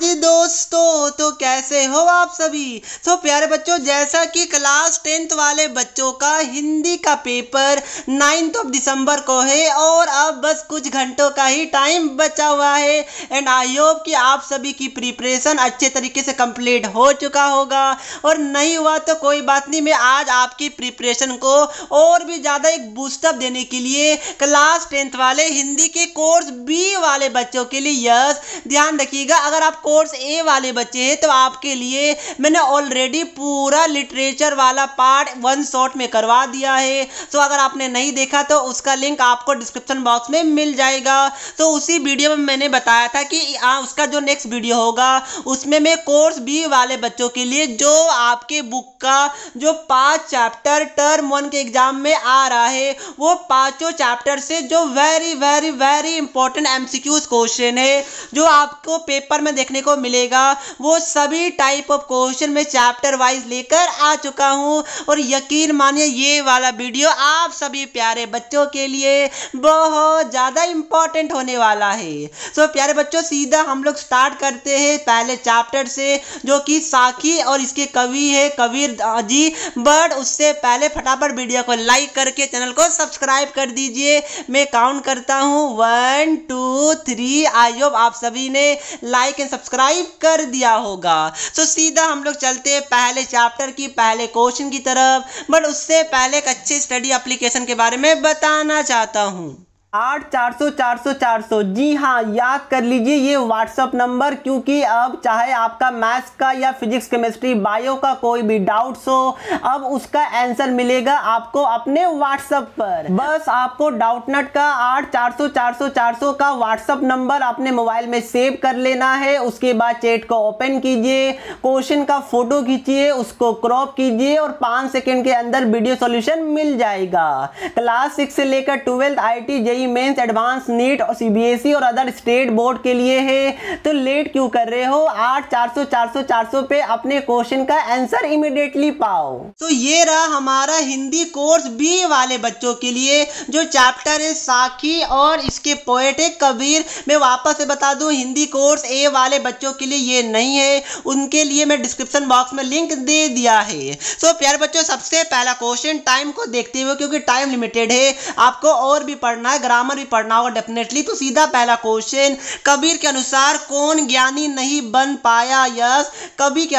जी दोस्तों, तो कैसे हो आप सभी। तो प्यारे बच्चों, जैसा कि क्लास 10th वाले बच्चों का हिंदी का पेपर 9 दिसंबर को है और अब बस कुछ घंटों का ही टाइम बचा हुआ है। एंड आई होप कि आप सभी की प्रिपरेशन अच्छे तरीके से कंप्लीट हो चुका होगा, और नहीं हुआ तो कोई बात नहीं, मैं आज आपकी प्रिपरेशन को और भी ज़्यादा एक बूस्टअप देने के लिए क्लास 10th वाले हिंदी के कोर्स बी वाले बच्चों के लिए, यस ध्यान रखिएगा, अगर आप कोर्स ए वाले बच्चे हैं तो आपके लिए मैंने ऑलरेडी पूरा लिटरेचर वाला पार्ट वन शॉट में करवा दिया है। तो अगर आपने नहीं देखा तो उसका लिंक आपको डिस्क्रिप्शन बॉक्स में मिल जाएगा। तो उसी वीडियो में मैंने बताया था कि उसका जो नेक्स्ट वीडियो होगा उसमें मैं कोर्स बी वाले बच्चों के लिए जो आपके बुक का जो 5 चैप्टर टर्म 1 के एग्जाम में आ रहा है, वो पांचों चैप्टर से जो very very very important MCQs question है जो आपको पेपर में देखने को मिलेगा, वो सभी टाइप ऑफ क्वेश्चन में चैप्टर वाइज लेकर आ चुका हूं। और यकीन मानिए ये वाला वीडियो आप सभी प्यारे बच्चों के लिए बहुत ज्यादा इंपॉर्टेंट होने वाला है। तो प्यारे बच्चों, सीधा हम लोग स्टार्ट करते हैं पहले चैप्टर से, जो कि साखी और इसके कवि है कबीर जी। बट उससे पहले फटाफट वीडियो को लाइक करके चैनल को सब्सक्राइब कर दीजिए। मैं काउंट करता हूं 1 2 3। आई होप आप सभी ने लाइक एंड सब्सक्राइब कर दिया होगा। तो सीधा हम लोग चलते हैं पहले चैप्टर की पहले क्वेश्चन की तरफ। बट उससे पहले एक अच्छे स्टडी एप्लीकेशन के बारे में बताना चाहता हूं। 8400400 जी हाँ, याद कर लीजिए ये व्हाट्सअप नंबर, क्योंकि अब चाहे आपका मैथ्स का या फिजिक्स केमिस्ट्री बायो का कोई भी डाउट्स हो, अब उसका आंसर मिलेगा आपको अपने व्हाट्सएप पर। बस आपको डाउटनट का 8400400 का व्हाट्सअप नंबर अपने मोबाइल में सेव कर लेना है। उसके बाद चैट को ओपन कीजिए, क्वेश्चन का फोटो खींचिए, उसको क्रॉप कीजिए और 5 सेकेंड के अंदर वीडियो सॉल्यूशन मिल जाएगा। क्लास 6 से लेकर 12th IIT JEE mains advance NEET और सीबीएसई और अदर स्टेट बोर्ड के लिए है। तो लेट क्यों कर रहे हो, 8400400 पे अपने क्वेश्चन का आंसर इमीडिएटली पाओ। तो ये रहा हमारा हिंदी कोर्स बी वाले बच्चों के लिए जो चैप्टर है साखी और इसके पोएट है कबीर। मैं वापस से बता दूं, हिंदी कोर्स ए वाले बच्चों के लिए ये नहीं है, उनके लिए मैं डिस्क्रिप्शन बॉक्स में लिंक दे दिया है। तो प्यारे बच्चों, सबसे पहला क्वेश्चन टाइम को देखते हुए, क्योंकि टाइम लिमिटेड है, आपको और भी पढ़ना है, ग्रामर भी पढ़ना होगा डेफिनेटली। तो सीधा पहला क्वेश्चन, कबीर के अनुसार कौन ज्ञानी नहीं बन पाया। यस, कबीर के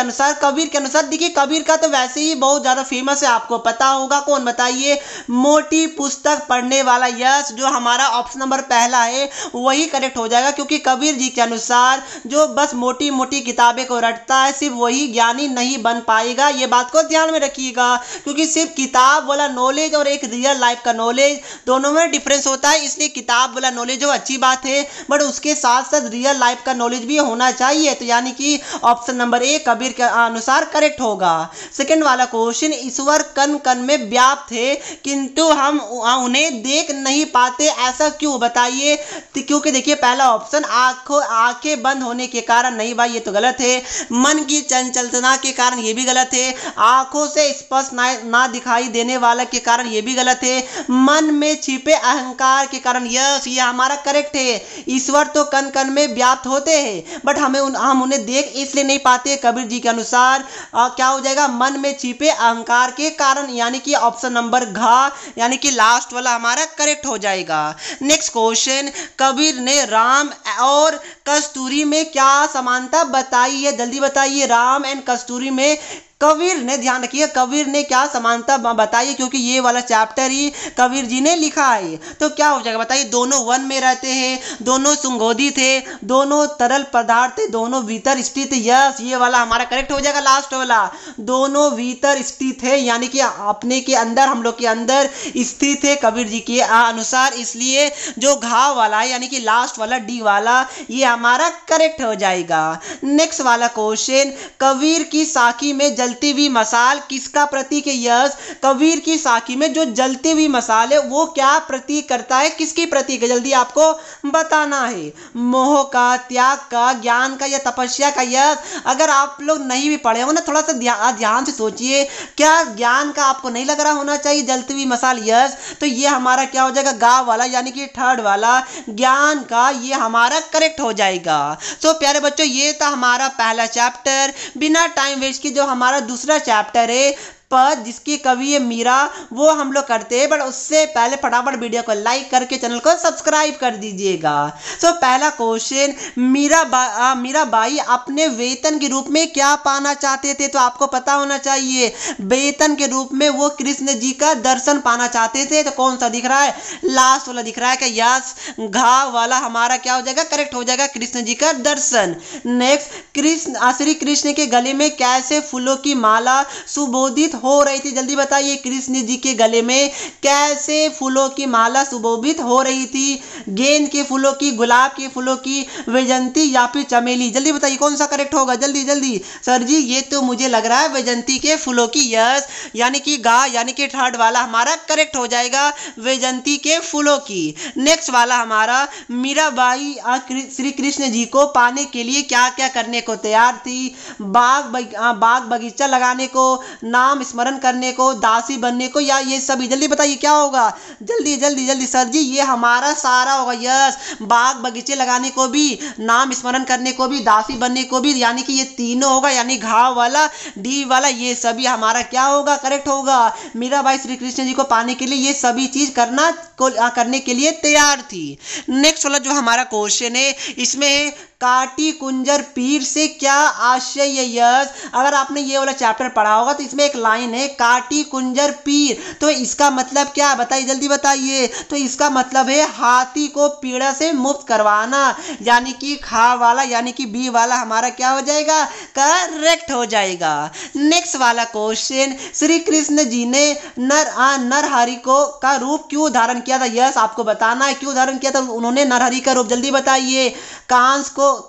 अनुसार देखिए, कबीर का तो वैसे ही बहुत ज्यादा फेमस है, आपको पता होगा। कौन बताइए, मोटी पुस्तक पढ़ने वाला। यस, जो हमारा ऑप्शन नंबर पहला है वही करेक्ट हो जाएगा, क्योंकि कबीर जी के अनुसार जो बस मोटी मोटी किताबें को रटता है सिर्फ वही ज्ञानी नहीं बन पाएगा। ये बात को ध्यान में रखिएगा, क्योंकि सिर्फ किताब वाला नॉलेज और एक रियल लाइफ का नॉलेज दोनों में डिफरेंस होता है। इसलिए किताब वाला नॉलेज जो अच्छी बात है, बट उसके साथ साथ रियल लाइफ का नॉलेज भी होना चाहिए। तो यानी कि ऑप्शन नंबर ए कबीर के अनुसार करेक्ट होगा। सेकंड वाला क्वेश्चन, ईश्वर कण कण में व्याप्त है किंतु हम उन्हें देख नहीं पाते, ऐसा क्यों बताइए। तो क्योंकि देखिए पहला ऑप्शन आंखें बंद होने के कारण, नहीं भाई ये तो गलत है। मन की चंचलता के कारण, ये भी गलत है। आंखों से स्पष्ट ना दिखाई देने वाला के कारण, ये भी गलत है। मन में छिपे अहंकार के कारण, यस ये हमारा करेक्ट है। ईश्वर तो कण कण में व्याप्त होते हैं, बट हम उन्हें देख इसलिए नहीं पाते। कबीर जी के अनुसार क्या हो जाएगा, मन में छिपे अहंकार के कारण, यानी कि ऑप्शन नंबर घ, यानी कि लास्ट वाला हमारा करेक्ट हो जाएगा। नेक्स्ट क्वेश्चन, कबीर ने राम और कस्तूरी में क्या समानता बताई है, जल्दी बताइए। राम एंड कस्तूरी में कबीर ने, ध्यान रखिए, कबीर ने क्या समानता बताइए, क्योंकि ये वाला चैप्टर ही कबीर जी ने लिखा है। तो क्या हो जाएगा बताइए, दोनों वन में रहते हैं, दोनों सुंगोदी थे, दोनों तरल पदार्थ थे, दोनों भीतर स्थित। यस, ये वाला हमारा करेक्ट हो जाएगा, लास्ट वाला, दोनों भीतर स्थित है, यानी कि अपने के अंदर, हम लोग के अंदर स्थित है कबीर जी के अनुसार। इसलिए जो घाव वाला है, यानी कि लास्ट वाला डी वाला, ये हमारा करेक्ट हो जाएगा। नेक्स्ट वाला क्वेश्चन, कबीर की साखी में जलती हुई मसाल किसका प्रतीक है? यस, कबीर की साखी में जो जलती हुई मसाल है वो क्या प्रतीक करता है, किसकी प्रतीक है? जल्दी आपको बताना है। मोह का, त्याग का, ज्ञान का या तपस्या का? यस, अगर आप लोग नहीं भी पढ़े हो ना, थोड़ा सा ध्यान से सोचिए, क्या ज्ञान का आपको नहीं लग रहा होना चाहिए जलती हुई मसाल? यस, तो ये हमारा क्या हो जाएगा? गा वाला यानी कि थर्ड वाला ज्ञान का, ये हमारा करेक्ट हो जाएगा। तो प्यारे बच्चों, ये था हमारा पहला चैप्टर। बिना टाइम वेस्ट की जो हमारा दूसरा चैप्टर है पद, जिसकी कवि है मीरा, वो हम लोग करते हैं। बट उससे पहले फटाफट वीडियो को लाइक करके चैनल को सब्सक्राइब कर दीजिएगा। तो पहला क्वेश्चन, मीराबाई अपने वेतन के रूप में क्या पाना चाहते थे? तो आपको पता होना चाहिए, वेतन के रूप में वो कृष्ण जी का दर्शन पाना चाहते थे। तो कौन सा दिख रहा है? लास्ट वाला दिख रहा है। क्या? यस, घा वाला हमारा क्या हो जाएगा? करेक्ट हो जाएगा, कृष्ण जी का दर्शन। नेक्स्ट, श्री कृष्ण के गले में कैसे फूलों की माला सुशोभित हो रही थी? जल्दी बताइए, कृष्ण जी के गले में कैसे फूलों की माला सुशोभित हो रही थी? गेंद के फूलों की, गुलाब के फूलों की, वैजंती या फिर चमेली? जल्दी बताइए कौन सा करेक्ट होगा, जल्दी जल्दी। सर जी ये तो मुझे लग रहा है वैजंती के फूलों की। यस, यानी कि गा यानी कि थर्ड वाला हमारा करेक्ट हो जाएगा, वैजंती के फूलों की। नेक्स्ट वाला हमारा, मीराबाई श्री कृष्ण जी को पाने के लिए क्या क्या करने को तैयार थी? बाग बगीचा लगाने को, नाम स्मरण करने को, दासी बनने को, या ये सभी? जल्दी बताइए क्या होगा, जल्दी जल्दी जल्दी। सर जी ये हमारा सारा होगा। यस, बाग बगीचे लगाने को भी, नाम स्मरण करने को भी, दासी बनने को भी, यानी कि ये तीनों होगा, यानी घाव वाला, डी वाला, ये सभी हमारा क्या होगा? करेक्ट होगा। मीराबाई श्री कृष्ण जी को पाने के लिए ये सभी चीज करने के लिए तैयार थी। नेक्स्ट वाला जो हमारा क्वेश्चन है, इसमें काटी कुंजर पीर से क्या आशय है? यस, अगर आपने ये वाला चैप्टर पढ़ा होगा तो इसमें एक लाइन है, काटी कुंजर पीर, तो इसका मतलब क्या? बताइए जल्दी बताइए। तो इसका मतलब है हाथी को पीड़ा से मुक्त करवाना, यानी कि खा वाला यानी कि बी वाला हमारा क्या हो जाएगा? करेक्ट हो जाएगा। नेक्स्ट वाला क्वेश्चन, श्री कृष्ण जी ने नरहरि को का रूप क्यों धारण किया था? यस, आपको बताना है क्यों धारण किया था उन्होंने नरहरि का रूप, जल्दी बताइए।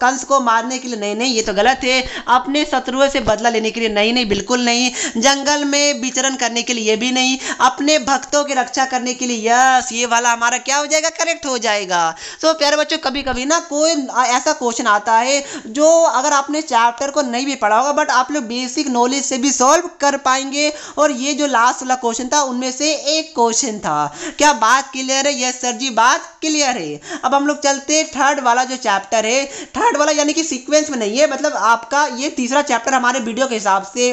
कंस को मारने के लिए? नहीं नहीं, ये तो गलत है। अपने शत्रुओं से बदला लेने के लिए? नहीं नहीं, बिल्कुल नहीं। जंगल में विचरण करने के लिए? ये भी नहीं। अपने भक्तों की रक्षा करने के लिए? यस, ये वाला हमारा क्या हो जाएगा? करेक्ट हो जाएगा। तो प्यारे बच्चों, कभी कभी ना कोई ऐसा क्वेश्चन आता है जो अगर आपने चैप्टर को नहीं भी पढ़ा होगा बट आप लोग बेसिक नॉलेज से भी सॉल्व कर पाएंगे। और ये जो लास्ट वाला क्वेश्चन था उनमें से एक क्वेश्चन था। क्या बात क्लियर है? यस सर जी, बात क्लियर है। अब हम लोग चलते थर्ड वाला जो चैप्टर है, थर्ड वाला यानी कि सीक्वेंस में नहीं है, मतलब आपका ये तीसरा चैप्टर हमारे वीडियो के हिसाब से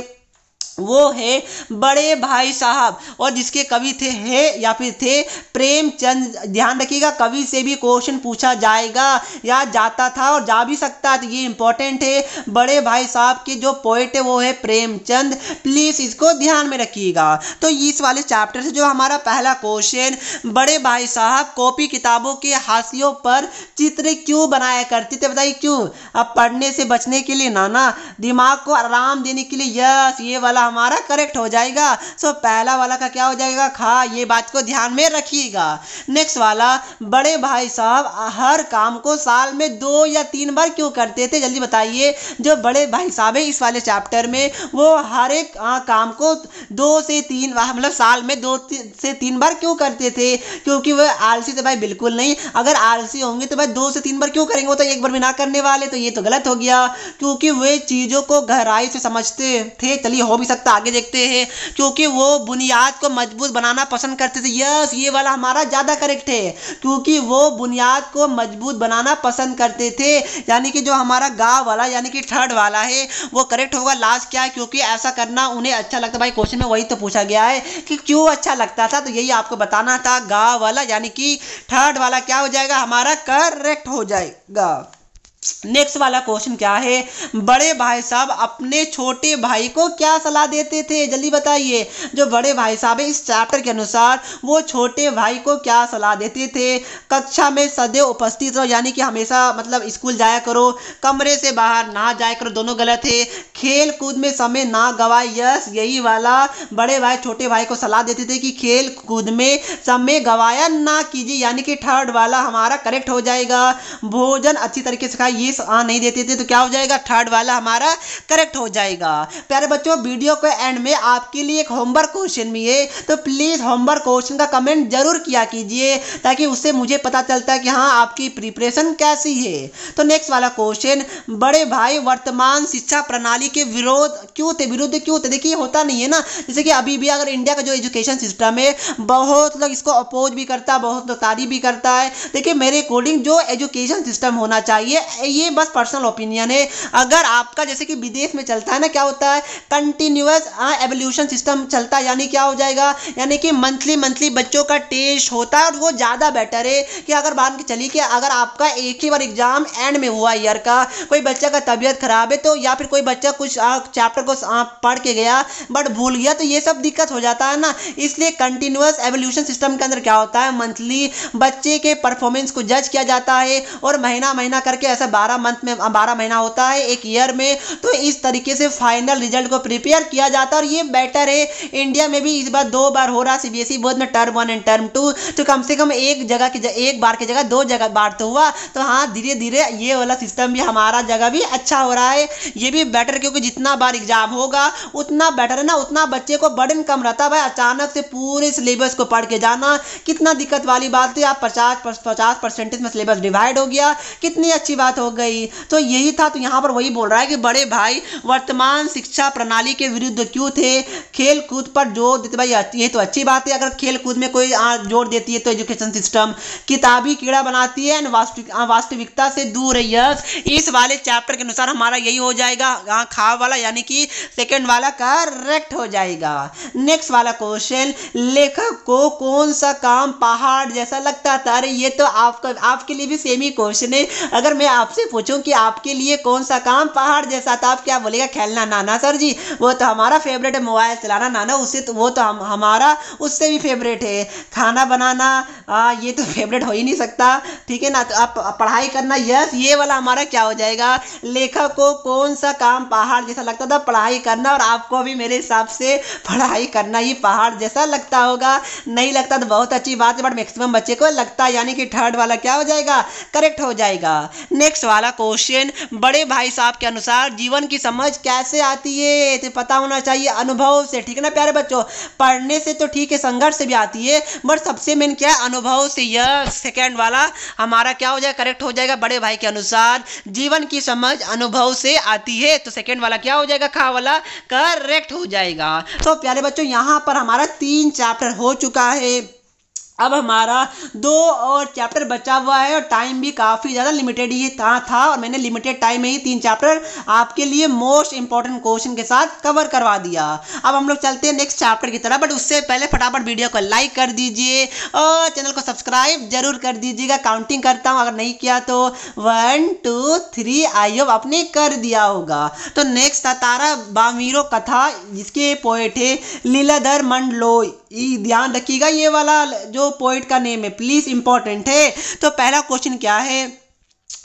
वो है बड़े भाई साहब, और जिसके कवि थे या फिर थे प्रेमचंद। ध्यान रखिएगा, कवि से भी क्वेश्चन पूछा जाएगा या जाता था और जा भी सकता है, तो ये इंपॉर्टेंट है। बड़े भाई साहब के जो पोएट है वो है प्रेमचंद, प्लीज इसको ध्यान में रखिएगा। तो इस वाले चैप्टर से जो हमारा पहला क्वेश्चन, बड़े भाई साहब कॉपी किताबों के हाशियों पर चित्र क्यों बनाया करते थे? बताइए क्यों? अब पढ़ने से बचने के लिए? ना, दिमाग को आराम देने के लिए? यस, ये वाला हमारा करेक्ट हो जाएगा। सो पहला वाला का क्या हो जाएगा? खा, ये बात को ध्यान में रखिएगा। नेक्स्ट वाला, बड़े भाई साहब हर काम को साल में 2 या 3 बार क्यों करते थे? जल्दी बताइए। जो बड़े भाई साहब है इस वाले चैप्टर में, वो हर एक काम को 2 से 3 मतलब साल में 2 से 3 बार क्यों करते थे? क्योंकि वो आलसी थे? भाई बिल्कुल नहीं। अगर आलसी होंगे तो भाई 2 से 3 बार क्यों करेंगे? वो तो एक बार भी ना करने वाले, तो ये तो गलत हो गया। क्योंकि वे चीजों को गहराई से समझते थे। चलिए हो भी सकता, आगे देखते हैं। क्योंकि वो बुनियाद को मजबूत बनाना पसंद करते थे। यस, ये वाला हमारा ज्यादा करेक्ट है, क्योंकि वो बुनियाद को मजबूत बनाना पसंद करते थे, यानी कि जो हमारा गा वाला यानी कि थर्ड वाला है वो करेक्ट होगा। लास्ट क्या है? क्योंकि ऐसा करना उन्हें अच्छा लगता। भाई क्वेश्चन में वही तो पूछा गया है कि क्यों अच्छा लगता था, तो यही आपको बताना था। गा वाला यानी कि थर्ड वाला क्या हो जाएगा? हमारा करेक्ट हो जाएगा। नेक्स्ट वाला क्वेश्चन क्या है? बड़े भाई साहब अपने छोटे भाई को क्या सलाह देते थे? जल्दी बताइए। जो बड़े भाई साहब है इस चैप्टर के अनुसार वो छोटे भाई को क्या सलाह देते थे? कक्षा में सदैव उपस्थित रहो, यानी कि हमेशा मतलब स्कूल जाया करो। कमरे से बाहर ना जाया करो, दोनों गलत है। खेल कूद में समय ना गवाए, यस, यही वाला बड़े भाई छोटे भाई को सलाह देते थे कि खेल कूद में समय गवाया ना कीजिए, यानी कि थर्ड वाला हमारा करेक्ट हो जाएगा। भोजन अच्छी तरीके से खाए, ये नहीं देते थे तो क्या हो जाएगा, थर्ड वाला हमारा करेक्ट हो जाएगा। प्यारे बच्चों वीडियो के एंड में आपके लिए एक होमवर्क क्वेश्चन भी है, तो प्लीज होमवर्क क्वेश्चन का कमेंट जरूर किया कीजिए ताकि उससे मुझे पता चलता है कि हाँ आपकी प्रिपरेशन कैसी है। तो नेक्स्ट वाला क्वेश्चन, बड़े भाई वर्तमान शिक्षा प्रणाली के विरुद्ध क्यों थे? देखिए होता नहीं है ना, जैसे कि अभी भी अगर इंडिया का जो एजुकेशन सिस्टम है बहुत लोग इसको अपोज भी करता है, बहुत लोग तारीफ भी करता है। देखिए मेरे अकॉर्डिंग जो एजुकेशन सिस्टम होना चाहिए, ये बस पर्सनल ओपिनियन है, अगर आपका जैसे कि विदेश में चलता है ना, क्या होता है कंटिन्यूअस एवोल्यूशन सिस्टम चलता है, यानी क्या हो जाएगा, यानी कि मंथली बच्चों का टेस्ट होता है और वो ज़्यादा बेटर है कि अगर मान के चलिए कि अगर आपका एक ही बार एग्जाम एंड में हुआ ईयर का, कोई बच्चा का तबीयत खराब है तो या फिर कोई बच्चा कुछ चैप्टर को पढ़ के गया बट भूल गया, तो ये सब दिक्कत हो जाता है ना। इसलिए कंटिन्यूअस एवोल्यूशन सिस्टम के अंदर क्या होता है, मंथली बच्चे के परफॉर्मेंस को जज किया जाता है और महीना करके ऐसा 12 महीना होता है एक ईयर में, तो इस तरीके से फाइनल रिजल्ट को प्रिपेयर किया जाता है और ये बेटर है। इंडिया में भी इस बार 2 बार हो रहा सीबीएसई बोर्ड में टर्म 1 एंड टर्म 2, तो कम से कम एक बार की जगह 2 बार तो हुआ, तो हाँ धीरे धीरे ये वाला सिस्टम भी हमारा जगह भी अच्छा हो रहा है, ये भी बेटर, क्योंकि जितना बार एग्जाम होगा उतना बेटर है ना, उतना बच्चे को बर्डन कम रहता है। भाई अचानक से पूरे सिलेबस को पढ़ के जाना कितना दिक्कत वाली बात थी, आप 50% में सिलेबस डिवाइड हो गया, कितनी अच्छी बात हो गई। तो यही था, तो यहाँ पर वही बोल रहा है कि बड़े भाई वर्तमान शिक्षा प्रणाली के विरुद्ध क्यों थे, खेल कूद पर जोर देते। भाई ये तो अच्छी बात है, अगर खेल कूद में कोई जोर देती है तो एजुकेशन सिस्टम किताबी कीड़ा बनाती है, वास्तविकता से दूर है। यस, इस वाले चैप्टर के अनुसार हमारा यही हो जाएगा, खा वाला यानी कि सेकंड वाला करेक्ट हो जाएगा। नेक्स्ट वाला क्वेश्चन, लेखक को कौन सा काम पहाड़ जैसा लगता था? अरे ये तो आपके लिए भी सेम ही क्वेश्चन है। अगर मैं आपसे पूछूं कि आपके लिए कौन सा काम पहाड़ जैसा था, आप क्या बोलेगा? खेलना? नाना सर जी वो तो हमारा फेवरेट है, मोबाइल चलाना नाना, उससे तो वो तो हमारा उससे भी फेवरेट है। खाना बनाना ये तो फेवरेट हो ही नहीं सकता, ठीक है ना। तो आप पढ़ाई करना, यस ये वाला हमारा क्या हो जाएगा, लेखक को कौन सा काम पहाड़ जैसा लगता था? पढ़ाई करना। और आपको भी मेरे हिसाब से पढ़ाई करना ही पहाड़ जैसा लगता होगा, नहीं लगता तो बहुत अच्छी बात है, बट मैक्सिमम बच्चे को लगता है, यानी कि थर्ड वाला क्या हो जाएगा, करेक्ट हो जाएगा। नेक्स्ट वाला क्वेश्चन, बड़े भाई साहब के अनुसार जीवन की समझ कैसे आती है? तो पता होना चाहिए अनुभव से, ठीक है ना प्यारे बच्चों। पढ़ने से तो ठीक है, संघर्ष से भी आती है, बट सबसे मेन क्या है, अनुभव से। यस, सेकेंड वाला हमारा क्या हो जाएगा, करेक्ट हो जाएगा। बड़े भाई के अनुसार जीवन की समझ अनुभव से आती है, तो सेकेंड वाला क्या हो जाएगा, खा वाला करेक्ट हो जाएगा। तो प्यारे बच्चों यहाँ पर हमारा 3 चैप्टर हो चुका है, अब हमारा 2 और चैप्टर बचा हुआ है और टाइम भी काफ़ी ज़्यादा लिमिटेड ही था और मैंने लिमिटेड टाइम में ही 3 चैप्टर आपके लिए मोस्ट इंपॉर्टेंट क्वेश्चन के साथ कवर करवा दिया। अब हम लोग चलते हैं नेक्स्ट चैप्टर की तरफ, बट उससे पहले फटाफट वीडियो को लाइक कर दीजिए और चैनल को सब्सक्राइब जरूर कर दीजिएगा। काउंटिंग करता हूँ, अगर नहीं किया तो 1 2 3 आई होप आपने कर दिया होगा। तो नेक्स्ट तारा बामीरो कथा, जिसके पोएट है लीलाधर मंडलोई। ध्यान रखिएगा ये वाला जो पोएट का नेम है, प्लीज इंपॉर्टेंट है। तो पहला क्वेश्चन क्या है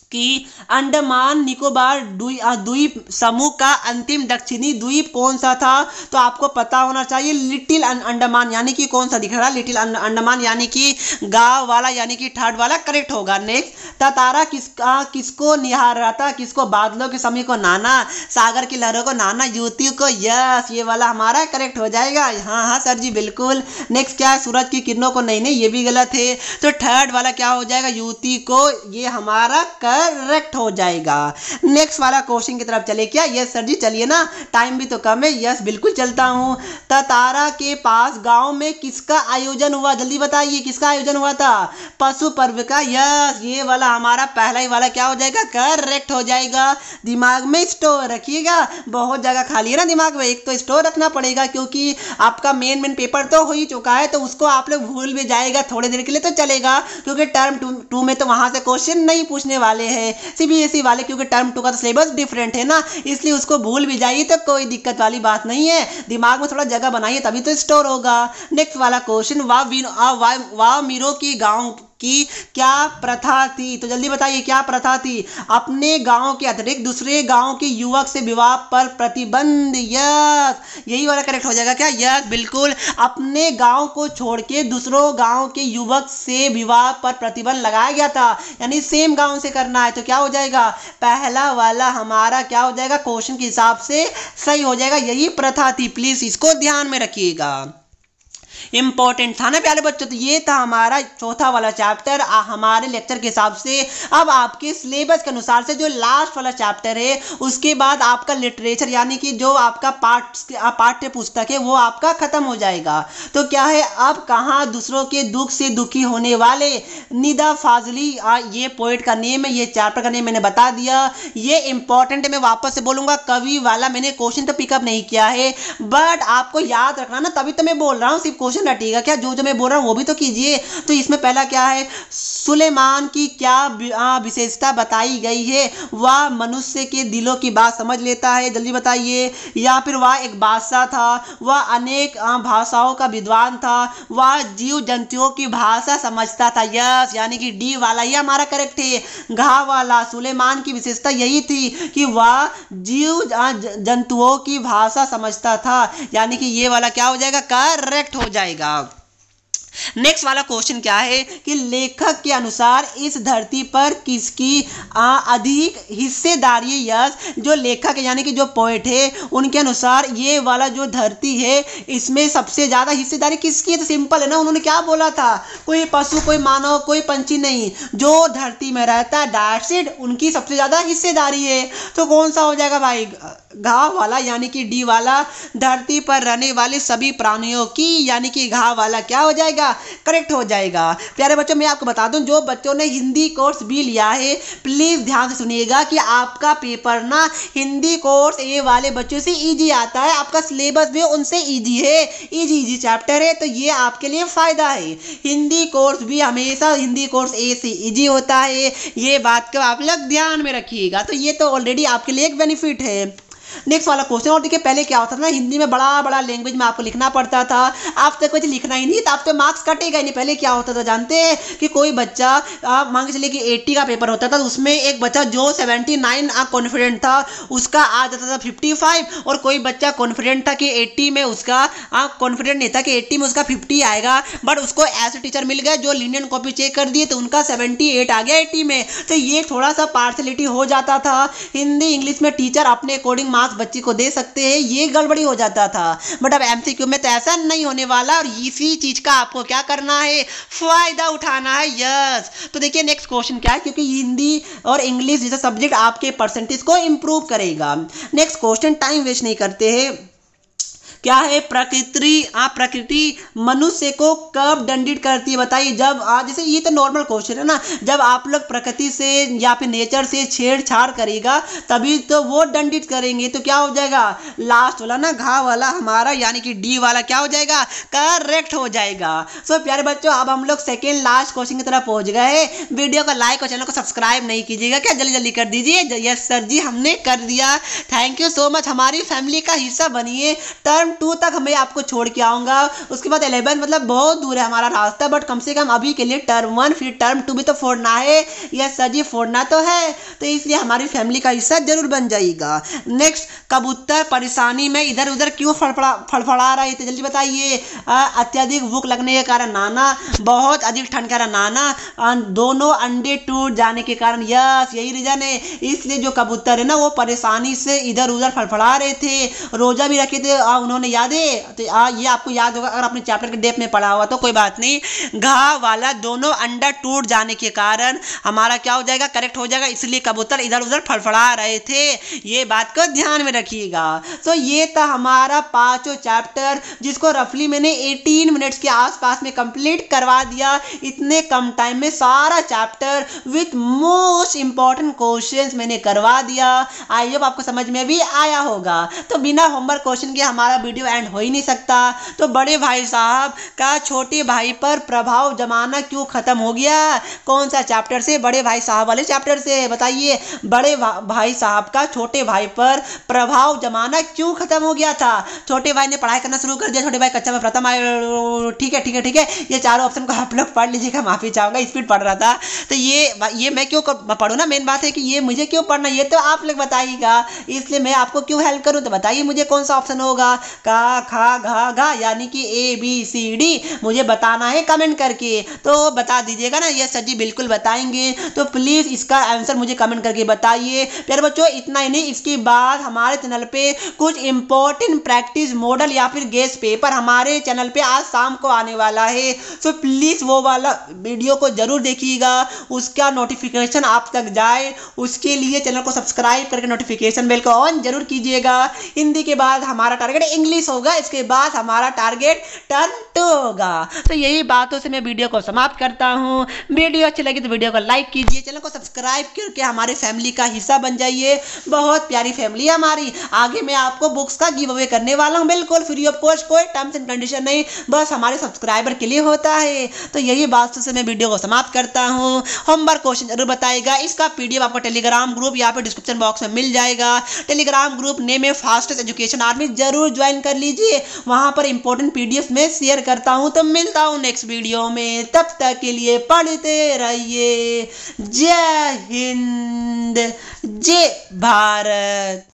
कि अंडमान निकोबार द्वीप समूह का अंतिम दक्षिणी द्वीप कौन सा था? तो आपको पता होना चाहिए लिटिल अंडमान, यानी कि कौन सा दिख रहा है, लिटिल अंडमान, यानी कि गाँव वाला, यानी कि थर्ड वाला करेक्ट होगा। नेक्स्ट, तारा किसको निहार रहा था? किसको? बादलों के समय को नाना, सागर की लहरों को नाना, युवती को। यस, ये वाला हमारा करेक्ट हो जाएगा। हाँ सर जी बिल्कुल। नेक्स्ट क्या है, सूरज की किरणों को? नहीं ये भी गलत है। तो थर्ड वाला क्या हो जाएगा, युवती को, ये हमारा करेक्ट हो जाएगा। नेक्स्ट वाला क्वेश्चन की तरफ चले क्या? यस सर जी चलिए ना, टाइम भी तो कम है। यस बिल्कुल चलता हूँ। तारा के पास गांव में किसका आयोजन हुआ? जल्दी बताइए किसका आयोजन हुआ था? पशु पर्व का। यस, ये वाला हमारा पहला ही वाला क्या हो जाएगा, करेक्ट हो जाएगा। दिमाग में स्टोर रखिएगा, बहुत जगह खाली है ना दिमाग में, एक तो स्टोर रखना पड़ेगा क्योंकि आपका मेन पेपर तो हो ही चुका है, तो उसको आप लोग भूल भी जाएगा थोड़ी देर के लिए तो चलेगा, क्योंकि टर्म 2 में तो वहां से क्वेश्चन नहीं पूछने वाले हैं सीबीएसई वाले, क्योंकि टर्म 2 का तो सिलेबस डिफरेंट है ना, इसलिए उसको भूल भी जाइए तो कोई दिक्कत वाली बात नहीं है। दिमाग में थोड़ा जगह बनाइए तभी तो स्टोर होगा। नेक्स्ट वाला क्वेश्चन, वामीरो की गांव की क्या प्रथा थी? तो जल्दी बताइए क्या प्रथा थी? अपने गांव के अतिरिक्त दूसरे गांव के युवक से विवाह पर प्रतिबंध। यस, यही वाला करेक्ट हो जाएगा क्या? यस बिल्कुल, अपने गांव को छोड़ के दूसरों गांव के युवक से विवाह पर प्रतिबंध लगाया गया था, यानी सेम गांव से करना है। तो क्या हो जाएगा? पहला वाला हमारा क्या हो जाएगा? क्वेश्चन के हिसाब से सही हो जाएगा, यही प्रथा थी। प्लीज इसको ध्यान में रखिएगा, इंपॉर्टेंट था ना प्यारे बच्चों। तो ये था हमारा चौथा वाला चैप्टर हमारे लेक्चर के हिसाब से। अब आपके सिलेबस के अनुसार से जो लास्ट वाला चैप्टर है उसके बाद आपका लिटरेचर यानी कि जो आपका पाठ्य पुस्तक है वो आपका खत्म हो जाएगा। तो क्या है, अब कहाँ दूसरों के दुख से दुखी होने वाले, निदा फाजली ये पोएट का नेम है, ये चैप्टर का नेम मैंने बता दिया। ये इंपॉर्टेंट है, मैं वापस से बोलूंगा, कवि वाला मैंने क्वेश्चन तो पिकअप नहीं किया है, बट आपको याद रखना ना, तभी तो मैं बोल रहा हूँ। सिर्फ क्वेश्चन रटिएगा क्या, जो मैं बोल रहा हूँ वो भी तो कीजिए। तो इसमें पहला क्या है, सुलेमान की क्या विशेषता बताई गई है? वह मनुष्य के दिलों की बात समझ लेता है, जल्दी बताइए। या फिर वह एक बादशाह था, वह अनेक भाषाओं का विद्वान था, वह जीव जंतुओं की भाषा समझता था। यस, यानी कि डी वाला ये हमारा करेक्ट है। घा वाला, सुलेमान की विशेषता यही थी कि वह जीव जंतुओं की भाषा समझता था, यानी कि ये वाला क्या हो जाएगा? करेक्ट हो जाएगा। नेक्स्ट वाला क्वेश्चन क्या है कि लेखक के अनुसार इस धरती पर किसकी अधिक हिस्सेदारी? यस, जो लेखक यानी कि जो पोएट है उनके अनुसार ये वाला जो धरती है इसमें सबसे ज्यादा हिस्सेदारी किसकी है? तो सिंपल है ना, उन्होंने क्या बोला था? कोई पशु, कोई मानव, कोई पंछी नहीं, जो धरती में रहता है दैट्स इट, उनकी सबसे ज्यादा हिस्सेदारी है। तो कौन सा हो जाएगा भाई? घा वाला यानी कि डी वाला, धरती पर रहने वाले सभी प्राणियों की, यानी कि घा वाला क्या हो जाएगा? करेक्ट हो जाएगा। प्यारे बच्चों मैं आपको बता दूं, जो बच्चों ने हिंदी कोर्स भी लिया है प्लीज ध्यान से सुनिएगा कि आपका पेपर ना हिंदी कोर्स ए वाले बच्चों से इजी आता है, आपका सिलेबस भी उनसे इजी है, इजी चैप्टर है, तो ये आपके लिए फायदा है। हिंदी कोर्स भी हमेशा हिंदी कोर्स ए से इजी होता है, ये बात को आप लोग ध्यान में रखिएगा। तो ये तो ऑलरेडी आपके लिए एक बेनिफिट है। नेक्स्ट वाला क्वेश्चन, और देखिए पहले क्या होता था ना, हिंदी में बड़ा बड़ा लैंग्वेज में आपको लिखना पड़ता था, आप तो कुछ लिखना ही नहीं, तो आप तो मार्क्स कटेगा ही नहीं। पहले क्या होता था जानते हैं कि कोई बच्चा आप मान के चलिए कि 80 का पेपर होता था, तो उसमें एक बच्चा जो 79 कॉन्फिडेंट था उसका आ जाता था 55, और कोई बच्चा कॉन्फिडेंट था कि 80 में उसका कॉन्फिडेंट नहीं था कि 80 में उसका 50 आएगा, बट उसको ऐसे टीचर मिल गए जो लीनियन कॉपी चेक कर दिए तो उनका 78 आ गया 80 में। तो ये थोड़ा सा पार्शलिटी हो जाता था। हिंदी इंग्लिश में टीचर अपने अकॉर्डिंग मार्क्स बच्चे को दे सकते हैं, ये गड़बड़ी हो जाता था, बट अब एमसीक्यू में तो ऐसा नहीं होने वाला, और इसी चीज का आपको क्या करना है? फायदा उठाना है। यस, तो देखिए नेक्स्ट क्वेश्चन क्या है, क्योंकि हिंदी और इंग्लिश जैसा सब्जेक्ट आपके परसेंटेज को इंप्रूव करेगा। नेक्स्ट क्वेश्चन, टाइम वेस्ट नहीं करते हैं, क्या है? प्रकृति मनुष्य को कब दंडित करती है? बताइए। जब जैसे ये तो नॉर्मल क्वेश्चन है ना, जब आप लोग प्रकृति से या फिर नेचर से छेड़छाड़ करेगा तभी तो वो दंडित करेंगे। तो क्या हो जाएगा? लास्ट वाला ना, घा वाला हमारा, यानी कि डी वाला क्या हो जाएगा? करेक्ट हो जाएगा। सो प्यारे बच्चों अब हम लोग सेकेंड लास्ट क्वेश्चन की तरफ पहुंच गए हैं। वीडियो को लाइक और चैनल को सब्सक्राइब नहीं कीजिएगा क्या? जल्दी जल्दी कर दीजिए। यस सर जी, हमने कर दिया, थैंक यू सो मच, हमारी फैमिली का हिस्सा बनिए। टर्म 2 तक मैं आपको छोड़ के आऊंगा, उसके बाद 11 मतलब बहुत दूर है हमारा रास्ता, बट कम से कम अभी के लिए टर्म 1 फिर टर्म 2 भी तो फोड़ना है। यस सर जी, फोड़ना तो है, तो इसलिए हमारी फैमिली का हिस्सा जरूर बन जाएगा। नेक्स्ट, कबूतर परेशानी में इधर उधर क्यों फड़फड़ा रहे थे? जल्दी बताइए। अत्यधिक भूख लगने के कारण नाना, बहुत अधिक ठंड के कारण नाना, दोनों अंडे टूट जाने के कारण। यस, यही रीजन है, इसलिए जो कबूतर है ना वो परेशानी से इधर उधर फड़फड़ा रहे थे। रोजा भी रखे थे, उन्होंने याद है, तो ये आपको याद होगा अगर आपने चैप्टर के डेप में पढ़ा हुआ तो कोई बात नहीं। घा वाला, दोनों अंडा टूट जाने के कारण हमारा क्या हो जाएगा? करेक्ट हो जाएगा, इसलिए कबूतर इधर उधर फड़फड़ा रहे थे, ये बात को ध्यान में रखिएगा। तो ये था हमारा 5वां चैप्टर, जिसको रफली मैंने 18 मिनट्स के आसपास में कंप्लीट करवा दिया। इतने कम टाइम में सारा chapter with most important questions मैंने करवा दिया। आई होप आपको समझ में भी आया होगा। तो बिना होमवर्क क्वेश्चन के हमारा वीडियो एंड हो ही नहीं सकता। तो बड़े भाई साहब का छोटे भाई पर प्रभाव जमाना क्यों खत्म हो गया? कौन सा चैप्टर से? बड़े भाई साहब वाले चैप्टर से। बताइए, बड़े भाई साहब का छोटे भाई पर प्रभाव जमाना क्यों खत्म हो गया था? छोटे भाई ने पढ़ाई करना शुरू कर दिया, छोटे भाई कक्षा में प्रथम आए। ठीक है ठीक है ठीक है, ये चारों ऑप्शन को आप लोग पढ़ लीजिएगा, माफी चाहूंगा, स्पीड पढ़ रहा था। तो ये मैं क्यों पढ़ूँ ना, मेन बात है कि ये मुझे क्यों पढ़ना, ये तो आप लोग बताइएगा, इसलिए मैं आपको क्यों हेल्प करूं। तो बताइए मुझे कौन सा ऑप्शन होगा? का खा घा घा यानी कि ABCD मुझे बताना है कमेंट करके। तो बता दीजिएगा ना। ये सर जी बिल्कुल बताएंगे, तो प्लीज इसका आंसर मुझे कमेंट करके बताइए। प्यारे बच्चों इतना ही नहीं, इसके बाद हमारे चैनल पे कुछ इंपॉर्टेंट प्रैक्टिस मॉडल या फिर गेस्ट पेपर हमारे चैनल पे आज शाम को आने वाला है। तो प्लीज वो वाला वीडियो को जरूर देखिएगा, उसका नोटिफिकेशन आप तक जाए, उसके लिए चैनल को सब्सक्राइब करके नोटिफिकेशन बेल को ऑन जरूर कीजिएगा। हिंदी के बाद हमारा टारगेट इंग्लिश होगा, इसके बाद हमारा टारगेट टर्न 2 होगा। तो यही बातों से मैं वीडियो को समाप्त करता हूँ। वीडियो अच्छी लगी तो वीडियो को लाइक कीजिए, चैनल को सब्सक्राइब करके हमारे फैमिली का हिस्सा बन जाइए। बहुत प्यारी फैमिली है हमारी। आगे मैं आपको बुक्स का गिव अवे करने वाला हूँ, बिल्कुल फ्री ऑफ कॉस्ट, कोई टर्म्स एंड कंडीशन नहीं, बस हमारे सब्सक्राइबर के लिए होता है। तो यही बातों से मैं वीडियो को समाप्त करता हूँ। होमवर्क क्वेश्चन जरूर बताइएगा, इसका PDF आपको टेलीग्राम ग्रुप यहाँ पे डिस्क्रिप्शन बॉक्स में मिल जाएगा। टेलीग्राम ग्रुप नेम है फास्टेस्ट एजुकेशन आर्मी, जरूर ज्वाइन कर लीजिए, वहां पर इंपॉर्टेंट PDF में शेयर करता हूं। तो मिलता हूं नेक्स्ट वीडियो में, तब तक के लिए पढ़ते रहिए। जय हिंद, जय भारत।